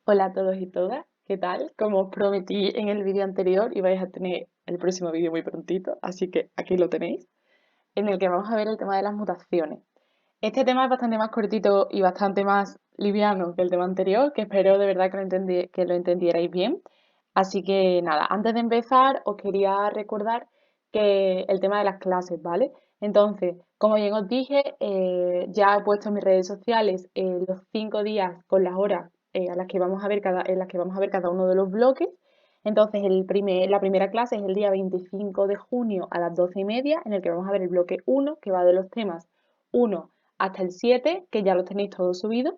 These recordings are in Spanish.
Hola a todos y todas, ¿qué tal? Como os prometí en el vídeo anterior, ibais a tener el próximo vídeo muy prontito, así que aquí lo tenéis, en el que vamos a ver el tema de las mutaciones. Este tema es bastante más cortito y bastante más liviano que el tema anterior, que espero de verdad que lo entendierais bien. Así que nada, antes de empezar os quería recordar que el tema de las clases, ¿vale? Entonces, como bien os dije, ya he puesto en mis redes sociales los 5 días con las horas a las que vamos a ver en las que vamos a ver cada uno de los bloques. Entonces, la primera clase es el día 25 de junio a las 12:30, en el que vamos a ver el bloque 1, que va de los temas 1 hasta el 7, que ya los tenéis todos subidos,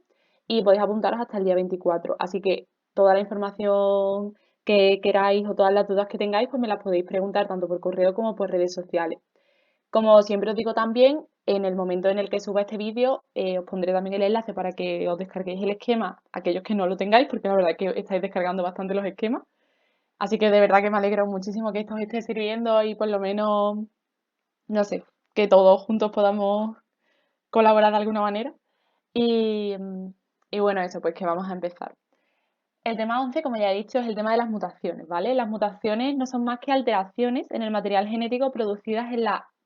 y podéis apuntaros hasta el día 24. Así que toda la información que queráis o todas las dudas que tengáis, pues me las podéis preguntar tanto por correo como por redes sociales. Como siempre os digo también, en el momento en el que suba este vídeo, os pondré también el enlace para que os descarguéis el esquema, aquellos que no lo tengáis, porque la verdad es que estáis descargando bastante los esquemas. Así que de verdad que me alegro muchísimo que esto os esté sirviendo y por lo menos, no sé, que todos juntos podamos colaborar de alguna manera. Y, y bueno, eso, pues que vamos a empezar. El tema 11, como ya he dicho, es el tema de las mutaciones, ¿vale? Las mutaciones no son más que alteraciones en el material genético producidas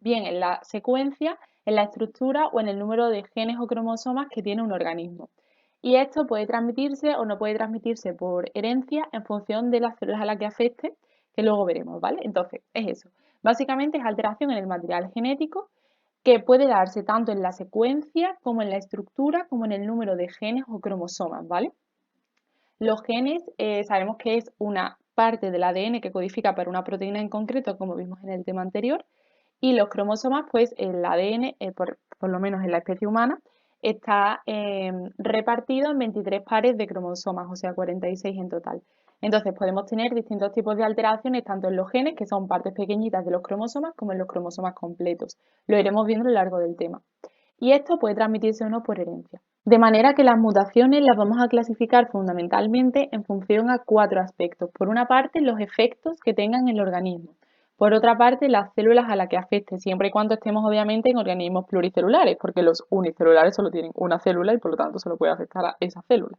bien en la secuencia, en la estructura o en el número de genes o cromosomas que tiene un organismo. Y esto puede transmitirse o no puede transmitirse por herencia en función de las células a las que afecte, que luego veremos, ¿vale? Entonces, es eso. Básicamente es alteración en el material genético que puede darse tanto en la secuencia como en la estructura como en el número de genes o cromosomas, ¿vale? Los genes sabemos que es una parte del ADN que codifica para una proteína en concreto, como vimos en el tema anterior, y los cromosomas, pues el ADN, por lo menos en la especie humana, está repartido en 23 pares de cromosomas, o sea, 46 en total. Entonces podemos tener distintos tipos de alteraciones, tanto en los genes, que son partes pequeñitas de los cromosomas, como en los cromosomas completos. Lo iremos viendo a lo largo del tema. Y esto puede transmitirse o no por herencia. De manera que las mutaciones las vamos a clasificar fundamentalmente en función a 4 aspectos. Por una parte, los efectos que tengan en el organismo. Por otra parte, las células a las que afecte, siempre y cuando estemos obviamente en organismos pluricelulares, porque los unicelulares solo tienen una célula y por lo tanto solo puede afectar a esa célula.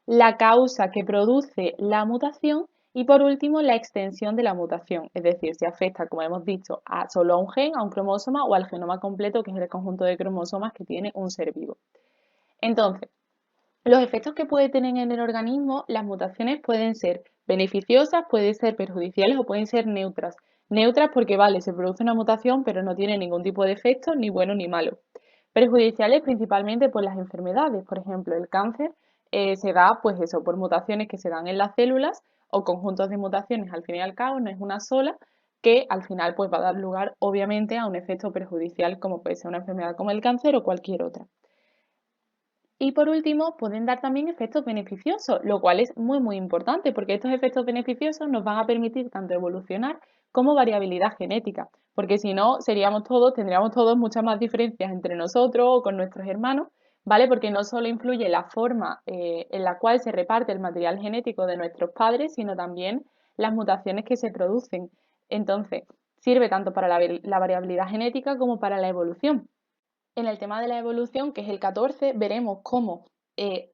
La causa que produce la mutación y por último la extensión de la mutación, es decir, si afecta, como hemos dicho, solo a un gen, a un cromosoma o al genoma completo, que es el conjunto de cromosomas que tiene un ser vivo. Entonces, los efectos que puede tener en el organismo, las mutaciones pueden ser beneficiosas, pueden ser perjudiciales o pueden ser neutras. Neutras porque, vale, se produce una mutación, pero no tiene ningún tipo de efecto, ni bueno ni malo. Perjudiciales principalmente por las enfermedades, por ejemplo, el cáncer se da, pues eso, por mutaciones que se dan en las células o conjuntos de mutaciones, al fin y al cabo, no es una sola, que al final pues va a dar lugar, obviamente, a un efecto perjudicial, como puede ser una enfermedad como el cáncer o cualquier otra. Y por último, pueden dar también efectos beneficiosos, lo cual es muy importante porque estos efectos beneficiosos nos van a permitir tanto evolucionar como variabilidad genética, porque si no, tendríamos todos muchas más diferencias entre nosotros o con nuestros hermanos, ¿vale? Porque no solo influye la forma en la cual se reparte el material genético de nuestros padres, sino también las mutaciones que se producen. Entonces, sirve tanto para la variabilidad genética como para la evolución. En el tema de la evolución, que es el 14, veremos cómo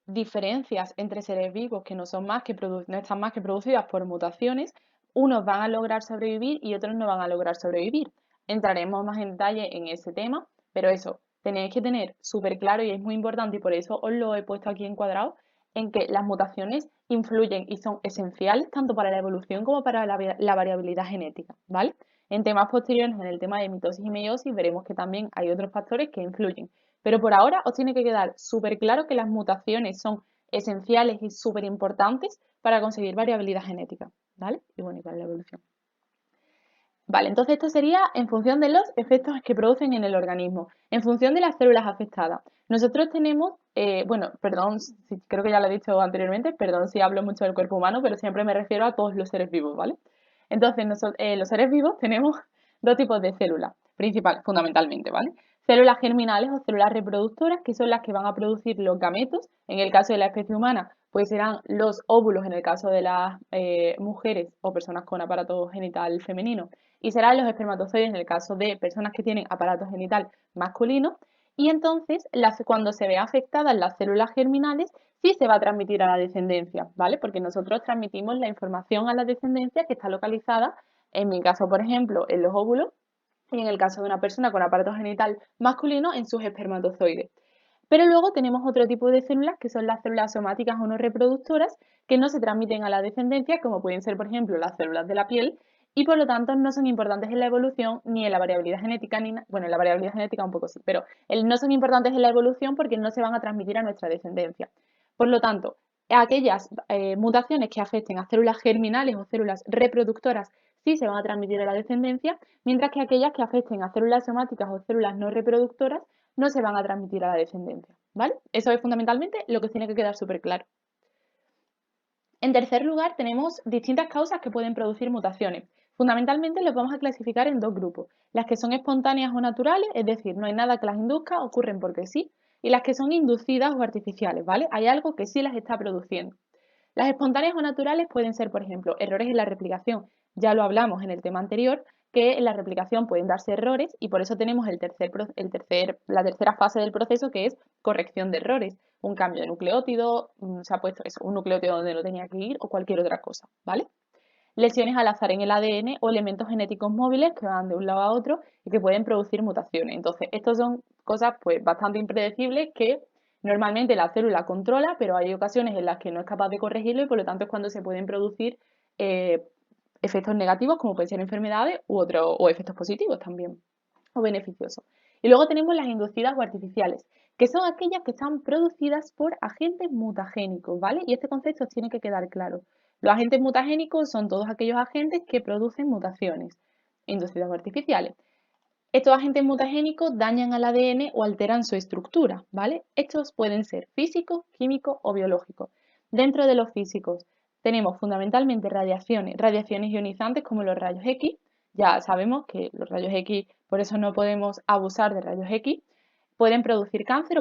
diferencias entre seres vivos que no no están más que producidas por mutaciones, unos van a lograr sobrevivir y otros no van a lograr sobrevivir. Entraremos más en detalle en ese tema, pero eso, tenéis que tener súper claro y es muy importante y por eso os lo he puesto aquí encuadrado, en que las mutaciones influyen y son esenciales tanto para la evolución como para la variabilidad genética, ¿vale? En temas posteriores, en el tema de mitosis y meiosis, veremos que también hay otros factores que influyen. Pero por ahora os tiene que quedar súper claro que las mutaciones son esenciales y súper importantes para conseguir variabilidad genética, ¿vale? Y bueno, y para la evolución. Vale, entonces esto sería en función de los efectos que producen en el organismo, en función de las células afectadas. Nosotros tenemos, bueno, perdón, creo que ya lo he dicho anteriormente, perdón si hablo mucho del cuerpo humano, pero siempre me refiero a todos los seres vivos, ¿vale? Entonces, los seres vivos tenemos dos tipos de células, fundamentalmente, ¿vale? Células germinales o células reproductoras, que son las que van a producir los gametos. En el caso de la especie humana, pues serán los óvulos en el caso de las mujeres o personas con aparato genital femenino y serán los espermatozoides en el caso de personas que tienen aparato genital masculino. y entonces cuando se ve afectadas las células germinales, sí se va a transmitir a la descendencia, ¿vale? Porque nosotros transmitimos la información a la descendencia que está localizada, en mi caso, por ejemplo, en los óvulos, y en el caso de una persona con aparato genital masculino, en sus espermatozoides. Pero luego tenemos otro tipo de células que son las células somáticas o no reproductoras que no se transmiten a la descendencia, como pueden ser, por ejemplo, las células de la piel, y por lo tanto no son importantes en la evolución ni en la variabilidad genética, bueno, en la variabilidad genética un poco sí, pero no son importantes en la evolución porque no se van a transmitir a nuestra descendencia. Por lo tanto, aquellas mutaciones que afecten a células germinales o células reproductoras sí se van a transmitir a la descendencia, mientras que aquellas que afecten a células somáticas o células no reproductoras no se van a transmitir a la descendencia, ¿vale? Eso es fundamentalmente lo que tiene que quedar súper claro. En tercer lugar, tenemos distintas causas que pueden producir mutaciones. Fundamentalmente las vamos a clasificar en dos grupos, las que son espontáneas o naturales, es decir, no hay nada que las induzca, ocurren porque sí, y las que son inducidas o artificiales, ¿vale? Hay algo que sí las está produciendo. Las espontáneas o naturales pueden ser, por ejemplo, errores en la replicación. Ya lo hablamos en el tema anterior, que en la replicación pueden darse errores y por eso tenemos la tercera fase del proceso, que es corrección de errores. Un cambio de nucleótido, se ha puesto eso, un nucleótido donde no tenía que ir o cualquier otra cosa, ¿vale? Lesiones al azar en el ADN o elementos genéticos móviles que van de un lado a otro y que pueden producir mutaciones. Entonces, estas son cosas pues bastante impredecibles que normalmente la célula controla, pero hay ocasiones en las que no es capaz de corregirlo y por lo tanto es cuando se pueden producir eh, efectos negativos como pueden ser enfermedades o efectos positivos también o beneficiosos. Y luego tenemos las inducidas o artificiales, que son aquellas que están producidas por agentes mutagénicos, ¿vale? Y este concepto tiene que quedar claro. Los agentes mutagénicos son todos aquellos agentes que producen mutaciones inducidas o artificiales. Estos agentes mutagénicos dañan al ADN o alteran su estructura, ¿vale? Estos pueden ser físicos, químicos o biológicos. Dentro de los físicos tenemos fundamentalmente radiaciones ionizantes como los rayos X. Ya sabemos que los rayos X, por eso no podemos abusar de rayos X. Pueden producir cáncer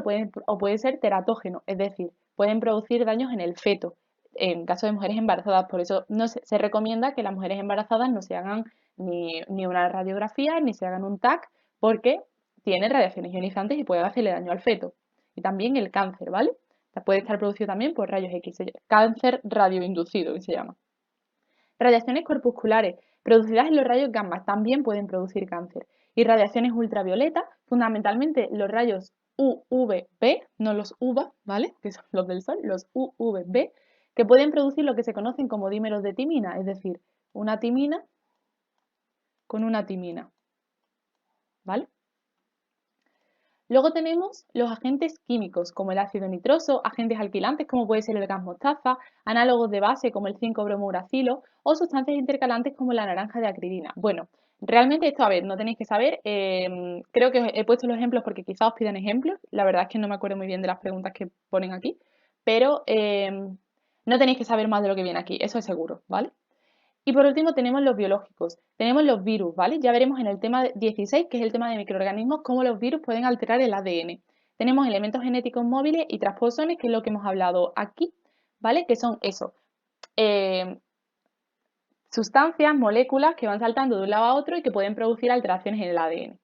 o pueden ser teratógenos, es decir, pueden producir daños en el feto, en caso de mujeres embarazadas. Por eso no se recomienda que las mujeres embarazadas no se hagan ni una radiografía ni se hagan un TAC porque tiene radiaciones ionizantes y puede hacerle daño al feto. Y también el cáncer, ¿vale? Puede estar producido también por rayos X, cáncer radioinducido, que se llama. Radiaciones corpusculares producidas en los rayos gamma también pueden producir cáncer. Y radiaciones ultravioletas, fundamentalmente los rayos UVB, no los UVA, ¿vale? Que son los del sol, los UVB, que pueden producir lo que se conocen como dímeros de timina, es decir, una timina con una timina, ¿vale? Luego tenemos los agentes químicos, como el ácido nitroso, agentes alquilantes, como puede ser el gas mostaza, análogos de base, como el 5-bromouracilo, o sustancias intercalantes, como la naranja de acridina. Bueno, realmente esto, a ver, no tenéis que saber, creo que he puesto los ejemplos porque quizás os pidan ejemplos, la verdad es que no me acuerdo muy bien de las preguntas que ponen aquí, pero no tenéis que saber más de lo que viene aquí, eso es seguro, ¿vale? Y por último tenemos los biológicos, tenemos los virus, ¿vale? Ya veremos en el tema 16, que es el tema de microorganismos, cómo los virus pueden alterar el ADN. Tenemos elementos genéticos móviles y transposones, que es lo que hemos hablado aquí, ¿vale? Que son eso, eh, sustancias, moléculas que van saltando de un lado a otro y que pueden producir alteraciones en el ADN.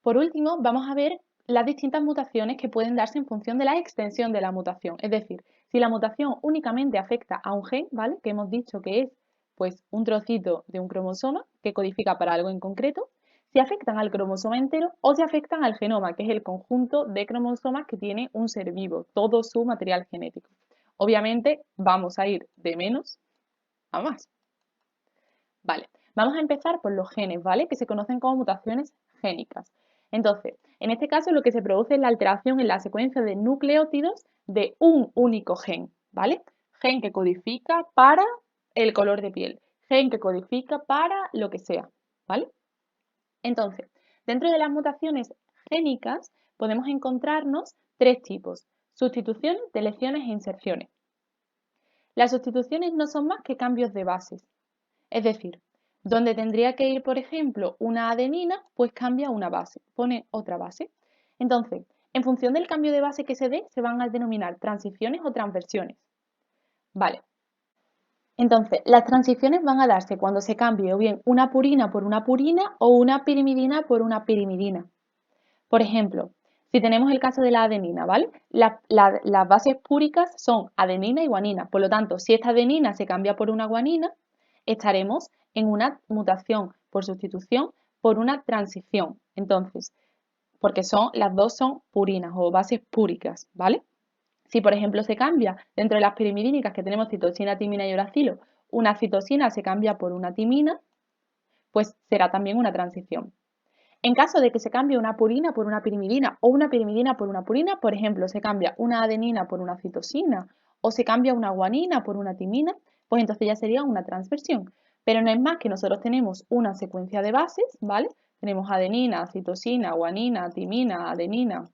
Por último, vamos a ver las distintas mutaciones que pueden darse en función de la extensión de la mutación. Es decir, si la mutación únicamente afecta a un gen, ¿vale? Que hemos dicho que es pues un trocito de un cromosoma que codifica para algo en concreto, si afectan al cromosoma entero o si afectan al genoma, que es el conjunto de cromosomas que tiene un ser vivo, todo su material genético. Obviamente vamos a ir de menos a más. Vale, vamos a empezar por los genes, ¿vale? Que se conocen como mutaciones génicas. Entonces, en este caso lo que se produce es la alteración en la secuencia de nucleótidos de un único gen, ¿vale? Gen que codifica para el color de piel, gen que codifica para lo que sea, ¿vale? Entonces, dentro de las mutaciones génicas podemos encontrarnos tres tipos: sustituciones, deleciones e inserciones. Las sustituciones no son más que cambios de bases. Es decir, donde tendría que ir, por ejemplo, una adenina, pues cambia una base, pone otra base. Entonces, en función del cambio de base que se dé, se van a denominar transiciones o transversiones. Vale. Entonces, las transiciones van a darse cuando se cambie o bien una purina por una purina o una pirimidina por una pirimidina. Por ejemplo, Si tenemos el caso de la adenina, ¿vale? Las bases púricas son adenina y guanina. Por lo tanto, si esta adenina se cambia por una guanina, estaremos en una mutación por sustitución por una transición. Entonces, porque las dos son purinas o bases púricas, ¿vale? Si, por ejemplo, se cambia dentro de las pirimidínicas que tenemos citosina, timina y uracilo, una citosina se cambia por una timina, pues será también una transición. En caso de que se cambie una purina por una pirimidina o una pirimidina por una purina, por ejemplo, se cambia una adenina por una citosina o se cambia una guanina por una timina, pues entonces ya sería una transversión. Pero no es más que nosotros tenemos una secuencia de bases, ¿vale? Tenemos adenina, citosina, guanina, timina, adenina,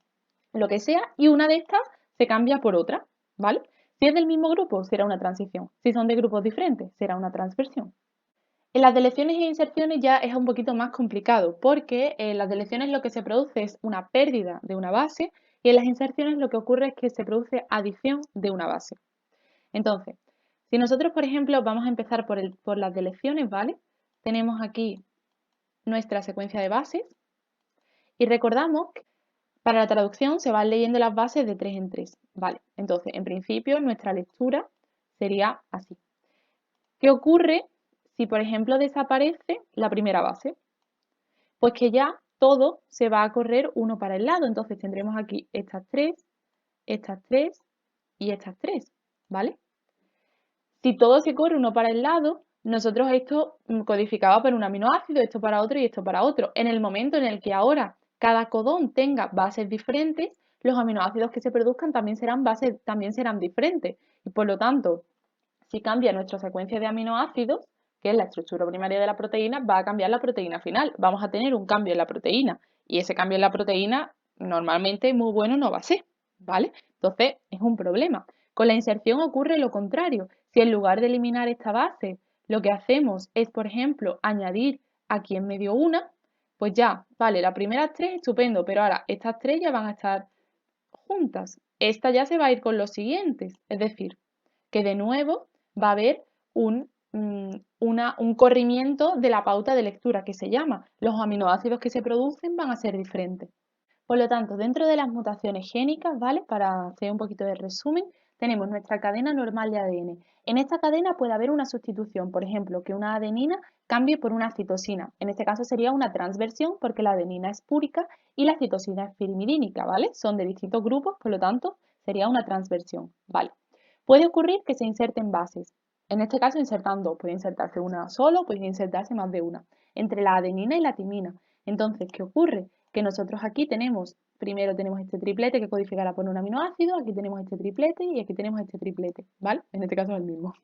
lo que sea, y una de estas se cambia por otra, ¿vale? Si es del mismo grupo, será una transición. Si son de grupos diferentes, será una transversión. En las deleciones e inserciones ya es un poquito más complicado porque en las deleciones lo que se produce es una pérdida de una base y en las inserciones lo que ocurre es que se produce adición de una base. Entonces, si nosotros, por ejemplo, vamos a empezar por las deleciones, ¿vale? Tenemos aquí nuestra secuencia de bases y recordamos que para la traducción se van leyendo las bases de 3 en 3, ¿vale? Entonces, en principio, nuestra lectura sería así. ¿Qué ocurre si, por ejemplo, desaparece la primera base? Pues que ya todo se va a correr uno para el lado. Entonces tendremos aquí estas tres y estas tres, ¿vale? Si todo se corre uno para el lado, nosotros esto codificaba para un aminoácido, esto para otro y esto para otro. En el momento en el que ahora cada codón tenga bases diferentes, los aminoácidos que se produzcan también serán diferentes. Y por lo tanto, si cambia nuestra secuencia de aminoácidos, que es la estructura primaria de la proteína, va a cambiar la proteína final. Vamos a tener un cambio en la proteína y ese cambio en la proteína normalmente muy bueno no va a ser, ¿vale? Entonces es un problema. Con la inserción ocurre lo contrario. Si en lugar de eliminar esta base, lo que hacemos es, por ejemplo, añadir aquí en medio una, pues ya, vale, las primeras tres, estupendo, pero ahora estas tres ya van a estar juntas. Esta ya se va a ir con los siguientes, es decir, que de nuevo va a haber un corrimiento de la pauta de lectura que se llama. Los aminoácidos que se producen van a ser diferentes. Por lo tanto, dentro de las mutaciones génicas, ¿vale? Para hacer un poquito de resumen, tenemos nuestra cadena normal de ADN. En esta cadena puede haber una sustitución, por ejemplo, que una adenina cambie por una citosina. En este caso sería una transversión porque la adenina es púrica y la citosina es pirimidínica, ¿vale? Son de distintos grupos, por lo tanto, sería una transversión, ¿vale? Puede ocurrir que se inserten bases. En este caso insertan dos, puede insertarse una solo, puede insertarse más de una, entre la adenina y la timina. Entonces, ¿qué ocurre? Que nosotros aquí primero tenemos este triplete que codificará por un aminoácido, aquí tenemos este triplete y aquí tenemos este triplete, ¿vale? En este caso es el mismo.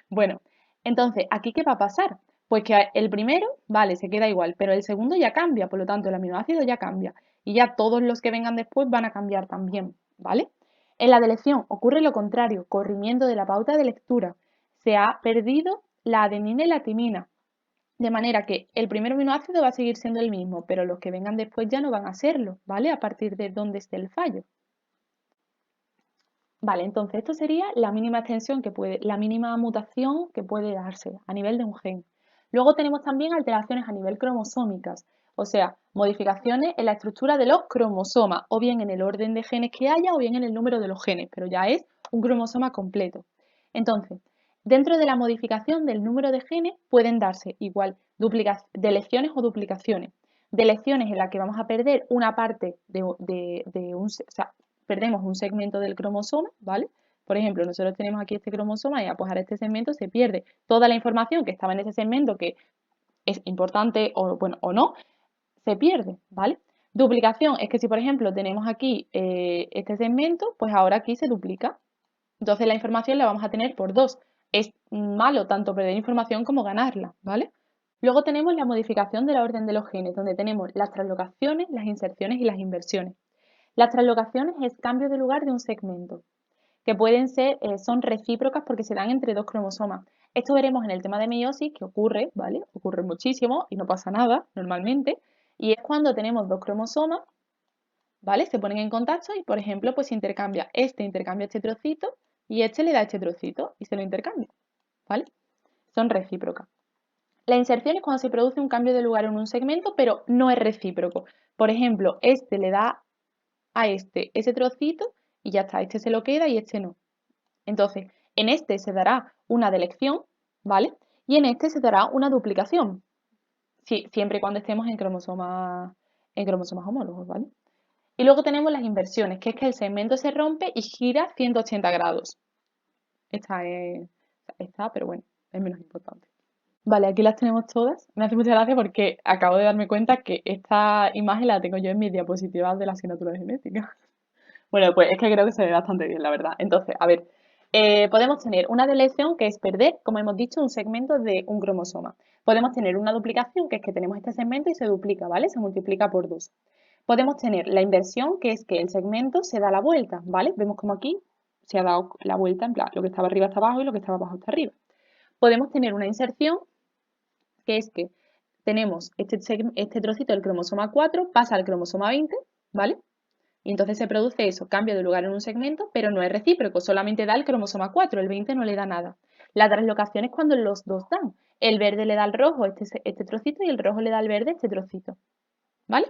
Bueno, entonces, ¿aquí qué va a pasar? Pues que el primero, vale, se queda igual, pero el segundo ya cambia, por lo tanto el aminoácido ya cambia y ya todos los que vengan después van a cambiar también, ¿vale? En la deleción ocurre lo contrario, corrimiento de la pauta de lectura. Se ha perdido la adenina y la timina, de manera que el primer aminoácido va a seguir siendo el mismo, pero los que vengan después ya no van a serlo, ¿vale? A partir de donde esté el fallo. Vale, entonces esto sería la mínima extensión la mínima mutación que puede darse a nivel de un gen. Luego tenemos también alteraciones a nivel cromosómicas, o sea, modificaciones en la estructura de los cromosomas, o bien en el orden de genes que haya, o bien en el número de los genes, pero ya es un cromosoma completo. Entonces, dentro de la modificación del número de genes pueden darse igual deleciones o duplicaciones. Deleciones en las que vamos a perder una parte perdemos un segmento del cromosoma, ¿vale? Por ejemplo, nosotros tenemos aquí este cromosoma y pues ahora este segmento se pierde toda la información que estaba en ese segmento que es importante o, bueno, o no, se pierde, ¿vale? Duplicación es que si, por ejemplo, tenemos aquí este segmento, pues ahora aquí se duplica. Entonces la información la vamos a tener por dos. Es malo tanto perder información como ganarla, ¿vale? Luego tenemos la modificación de la orden de los genes, donde tenemos las translocaciones, las inserciones y las inversiones. Las translocaciones es cambio de lugar de un segmento, que son recíprocas porque se dan entre dos cromosomas. Esto veremos en el tema de meiosis, que ocurre, ¿vale? Ocurre muchísimo y no pasa nada normalmente. Y es cuando tenemos dos cromosomas, ¿vale? Se ponen en contacto y, por ejemplo, pues intercambia este trocito y este le da este trocito y se lo intercambia, ¿vale? Son recíprocas. La inserción es cuando se produce un cambio de lugar en un segmento, pero no es recíproco. Por ejemplo, este le da a este ese trocito y ya está, este se lo queda y este no. Entonces, en este se dará una delección, ¿vale? Y en este se dará una duplicación, siempre y cuando estemos en cromosomas homólogos, ¿vale? Y luego tenemos las inversiones, que es que el segmento se rompe y gira 180 grados. Esta, pero bueno, es menos importante. Vale, aquí las tenemos todas. Me hace mucha gracia porque acabo de darme cuenta que esta imagen la tengo yo en mis diapositivas de la asignatura de genética. Bueno, pues es que creo que se ve bastante bien, la verdad. Entonces, a ver, podemos tener una delección que es perder, como hemos dicho, un segmento de un cromosoma. Podemos tener una duplicación, que es que tenemos este segmento y se duplica, ¿vale? Se multiplica por 2. Podemos tener la inversión, que es que el segmento se da la vuelta, ¿vale? Vemos como aquí se ha dado la vuelta, en plan, lo que estaba arriba está abajo y lo que estaba abajo está arriba. Podemos tener una inserción, que es que tenemos este trocito del cromosoma 4, pasa al cromosoma 20, ¿vale? Y entonces se produce eso, cambio de lugar en un segmento, pero no es recíproco, solamente da el cromosoma 4, el 20 no le da nada. La translocación es cuando los dos dan. El verde le da al rojo este trocito y el rojo le da al verde este trocito, ¿vale?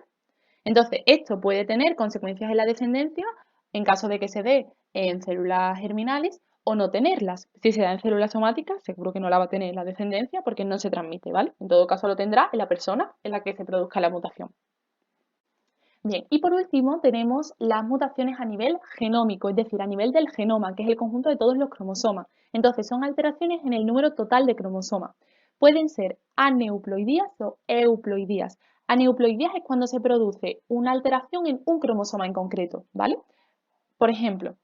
Entonces, esto puede tener consecuencias en la descendencia en caso de que se dé en células germinales o no tenerlas. Si se da en células somáticas, seguro que no la va a tener en la descendencia porque no se transmite, ¿vale? En todo caso lo tendrá en la persona en la que se produzca la mutación. Bien, y por último tenemos las mutaciones a nivel genómico, es decir, a nivel del genoma, que es el conjunto de todos los cromosomas. Entonces, son alteraciones en el número total de cromosomas. Pueden ser aneuploidías o euploidías. Aneuploidías es cuando se produce una alteración en un cromosoma en concreto, ¿vale? Por ejemplo,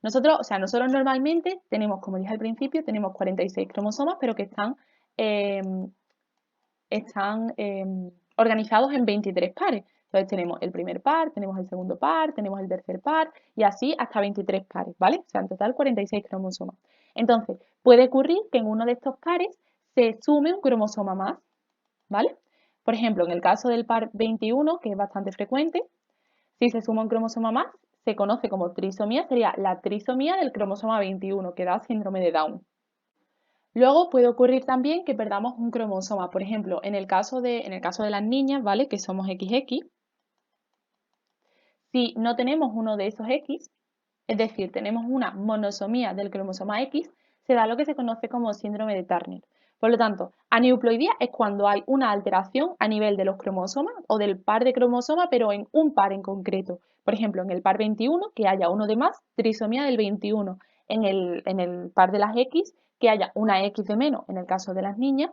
nosotros normalmente tenemos, como dije al principio, tenemos 46 cromosomas, pero que están organizados en 23 pares. Entonces tenemos el primer par, tenemos el segundo par, tenemos el tercer par y así hasta 23 pares, ¿vale? O sea, en total 46 cromosomas. Entonces, puede ocurrir que en uno de estos pares se sume un cromosoma más, ¿vale? Por ejemplo, en el caso del par 21, que es bastante frecuente, si se suma un cromosoma más, se conoce como trisomía, sería la trisomía del cromosoma 21, que da síndrome de Down. Luego puede ocurrir también que perdamos un cromosoma. Por ejemplo, en el caso de las niñas, ¿vale? Que somos XX, si no tenemos uno de esos X, es decir, tenemos una monosomía del cromosoma X, se da lo que se conoce como síndrome de Turner. Por lo tanto, aneuploidía es cuando hay una alteración a nivel de los cromosomas o del par de cromosomas, pero en un par en concreto. Por ejemplo, en el par 21, que haya uno de más, trisomía del 21. En el par de las X, que haya una X de menos, en el caso de las niñas,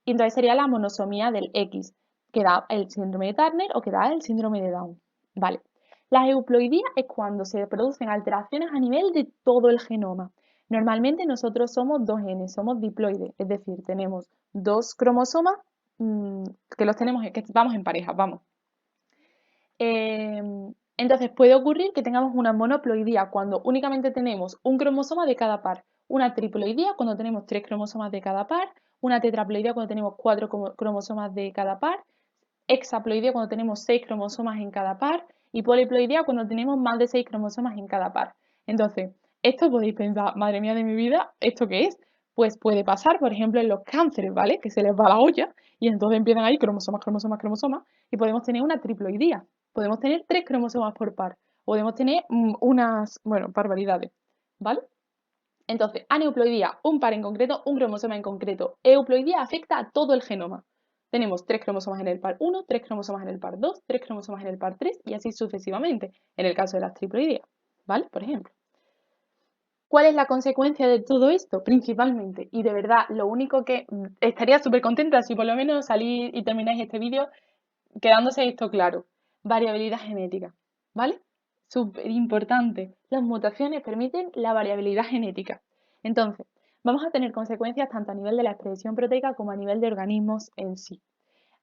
y entonces sería la monosomía del X, que da el síndrome de Turner o que da el síndrome de Down. Vale. La euploidía es cuando se producen alteraciones a nivel de todo el genoma. Normalmente nosotros somos dos genes, somos diploides, es decir, tenemos dos cromosomas que los tenemos, que vamos en pareja, vamos. Entonces puede ocurrir que tengamos una monoploidía cuando únicamente tenemos un cromosoma de cada par, una triploidía cuando tenemos 3 cromosomas de cada par, una tetraploidía cuando tenemos 4 cromosomas de cada par, hexaploidea cuando tenemos 6 cromosomas en cada par y poliploidea cuando tenemos más de 6 cromosomas en cada par. Entonces, esto podéis pensar, madre mía de mi vida, ¿esto qué es? Pues puede pasar, por ejemplo, en los cánceres, ¿vale? Que se les va la olla y entonces empiezan ahí cromosomas, cromosomas, cromosomas y podemos tener una triploidía. Podemos tener 3 cromosomas por par. Podemos tener bueno, barbaridades, ¿vale? Entonces, aneuploidía, un par en concreto, un cromosoma en concreto. Euploidía afecta a todo el genoma. Tenemos 3 cromosomas en el par 1, 3 cromosomas en el par 2, 3 cromosomas en el par 3 y así sucesivamente, en el caso de las triploideas, ¿vale? Por ejemplo. ¿Cuál es la consecuencia de todo esto? Principalmente, y de verdad, lo único que estaría súper contenta si por lo menos salís y termináis este vídeo quedándose esto claro. Variabilidad genética, ¿vale? Súper importante. Las mutaciones permiten la variabilidad genética. Entonces, vamos a tener consecuencias tanto a nivel de la expresión proteica como a nivel de organismos en sí.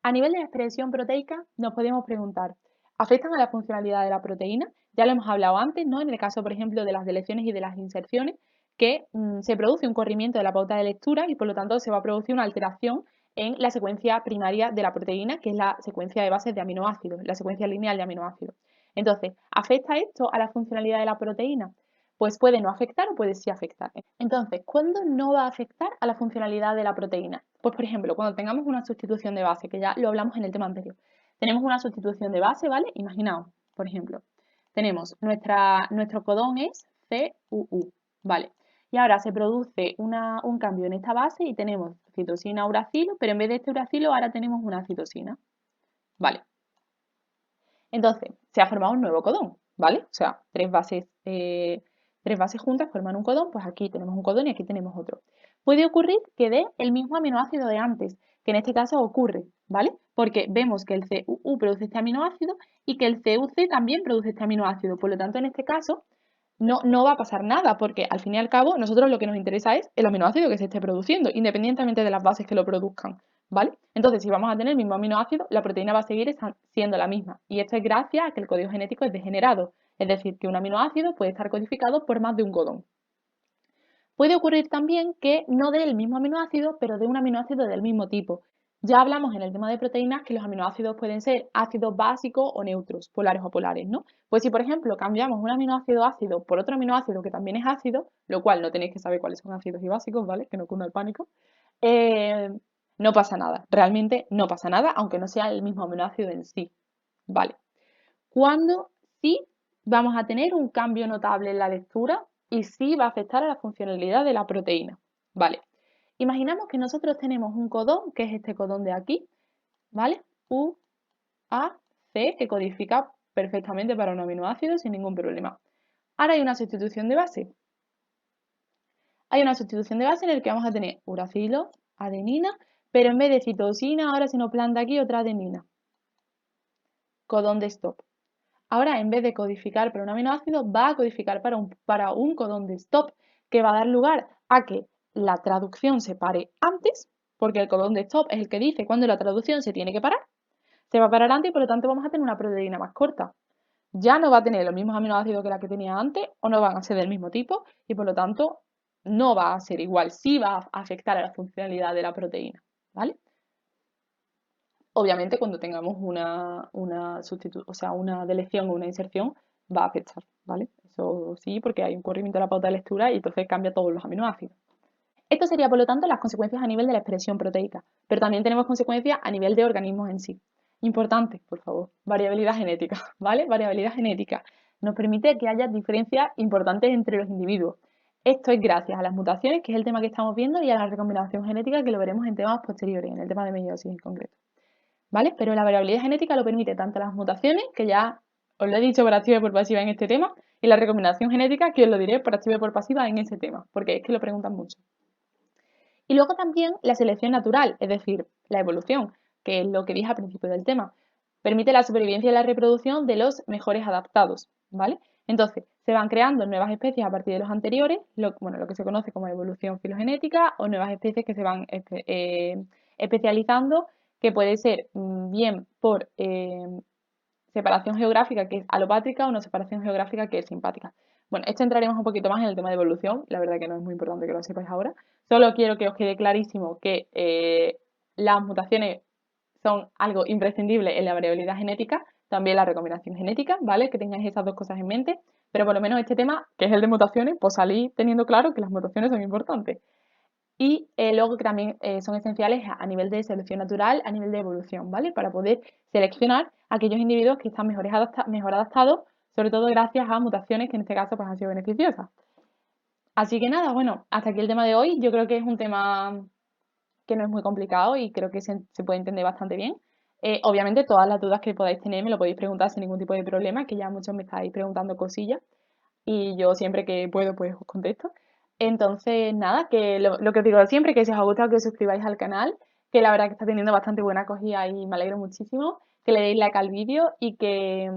A nivel de la expresión proteica, nos podemos preguntar, ¿afectan a la funcionalidad de la proteína? Ya lo hemos hablado antes, ¿no? En el caso, por ejemplo, de las deleciones y de las inserciones, que se produce un corrimiento de la pauta de lectura y por lo tanto se va a producir una alteración en la secuencia primaria de la proteína, que es la secuencia de bases de aminoácidos, la secuencia lineal de aminoácidos. Entonces, ¿afecta esto a la funcionalidad de la proteína? Pues puede no afectar o puede sí afectar. Entonces, ¿cuándo no va a afectar a la funcionalidad de la proteína? Pues, por ejemplo, cuando tengamos una sustitución de base, que ya lo hablamos en el tema anterior. Tenemos una sustitución de base, ¿vale? Imaginaos, por ejemplo, tenemos nuestro codón es CUU, ¿vale? Y ahora se produce un cambio en esta base y tenemos citosina, uracilo, pero en vez de este uracilo ahora tenemos una citosina, ¿vale? Entonces, se ha formado un nuevo codón, ¿vale? O sea, tres bases juntas forman un codón, pues aquí tenemos un codón y aquí tenemos otro. Puede ocurrir que dé el mismo aminoácido de antes, que en este caso ocurre, ¿vale? Porque vemos que el CUU produce este aminoácido y que el CUC también produce este aminoácido. Por lo tanto, en este caso, no va a pasar nada, porque al fin y al cabo, nosotros lo que nos interesa es el aminoácido que se esté produciendo, independientemente de las bases que lo produzcan, ¿vale? Entonces, si vamos a tener el mismo aminoácido, la proteína va a seguir siendo la misma. Y esto es gracias a que el código genético es degenerado, es decir, que un aminoácido puede estar codificado por más de un codón. Puede ocurrir también que no dé el mismo aminoácido, pero dé un aminoácido del mismo tipo. Ya hablamos en el tema de proteínas que los aminoácidos pueden ser ácidos básicos o neutros, polares o polares, ¿no? Pues si, por ejemplo, cambiamos un aminoácido ácido por otro aminoácido que también es ácido, lo cual no tenéis que saber cuáles son ácidos y básicos, ¿vale? Que no cunda el pánico. eh, no pasa nada, realmente no pasa nada, aunque no sea el mismo aminoácido en sí, ¿vale? Cuando sí vamos a tener un cambio notable en la lectura y sí va a afectar a la funcionalidad de la proteína, ¿vale? Imaginamos que nosotros tenemos un codón, que es este codón de aquí, ¿vale? U, A, C, que codifica perfectamente para un aminoácido sin ningún problema. Ahora hay una sustitución de base. Hay una sustitución de base en el que vamos a tener uracilo, adenina, pero en vez de citosina ahora se nos planta aquí otra adenina. Codón de stop. Ahora, en vez de codificar para un aminoácido, va a codificar para un codón de stop, que va a dar lugar a que la traducción se pare antes, porque el codón de stop es el que dice cuándo la traducción se tiene que parar. Se va a parar antes y por lo tanto vamos a tener una proteína más corta. Ya no va a tener los mismos aminoácidos que la que tenía antes o no van a ser del mismo tipo y por lo tanto no va a ser igual, sí va a afectar a la funcionalidad de la proteína, ¿vale? Obviamente cuando tengamos una delección o una inserción va a afectar, ¿vale? Eso sí, porque hay un corrimiento de la pauta de lectura y entonces cambia todos los aminoácidos. Esto sería, por lo tanto, las consecuencias a nivel de la expresión proteica, pero también tenemos consecuencias a nivel de organismos en sí. Importante, por favor, variabilidad genética, ¿vale? Variabilidad genética nos permite que haya diferencias importantes entre los individuos. Esto es gracias a las mutaciones, que es el tema que estamos viendo, y a la recombinación genética, que lo veremos en temas posteriores, en el tema de meiosis en concreto. ¿Vale? Pero la variabilidad genética lo permite tanto las mutaciones, que ya os lo he dicho por activa y por pasiva en este tema, y la recombinación genética, que os lo diré por activa y por pasiva en ese tema, porque es que lo preguntan mucho. Y luego también la selección natural, es decir, la evolución, que es lo que dije al principio del tema, permite la supervivencia y la reproducción de los mejores adaptados, ¿vale? Entonces, se van creando nuevas especies a partir de los anteriores, lo que se conoce como evolución filogenética, o nuevas especies que se van especializando, que puede ser bien por separación geográfica, que es alopátrica, o una separación geográfica, que es simpática. Bueno, esto entraremos un poquito más en el tema de evolución, la verdad que no es muy importante que lo sepáis ahora. Solo quiero que os quede clarísimo que las mutaciones son algo imprescindible en la variabilidad genética, también la recombinación genética, ¿vale? Que tengáis esas dos cosas en mente, pero por lo menos este tema, que es el de mutaciones, pues salí teniendo claro que las mutaciones son importantes. Y luego que también son esenciales a nivel de selección natural, a nivel de evolución, ¿vale? Para poder seleccionar aquellos individuos que están mejor adaptados, sobre todo gracias a mutaciones que en este caso pues, han sido beneficiosas. Así que nada, bueno, hasta aquí el tema de hoy. Yo creo que es un tema que no es muy complicado y creo que se puede entender bastante bien. Obviamente todas las dudas que podáis tener me lo podéis preguntar sin ningún tipo de problema, que ya muchos me estáis preguntando cosillas y yo siempre que puedo pues os contesto. Entonces, nada, que lo que os digo siempre, que si os ha gustado que os suscribáis al canal, que la verdad que está teniendo bastante buena acogida y me alegro muchísimo, que le deis like al vídeo y que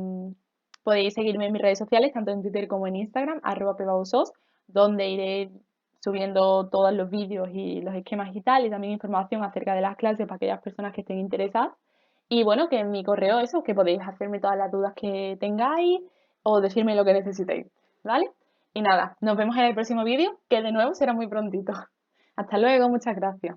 podéis seguirme en mis redes sociales, tanto en Twitter como en Instagram, @pebausos, donde iré subiendo todos los vídeos y los esquemas y tal, y también información acerca de las clases para aquellas personas que estén interesadas. Y bueno, que en mi correo eso, que podéis hacerme todas las dudas que tengáis o decirme lo que necesitéis, ¿vale? Y nada, nos vemos en el próximo vídeo, que de nuevo será muy prontito. Hasta luego, muchas gracias.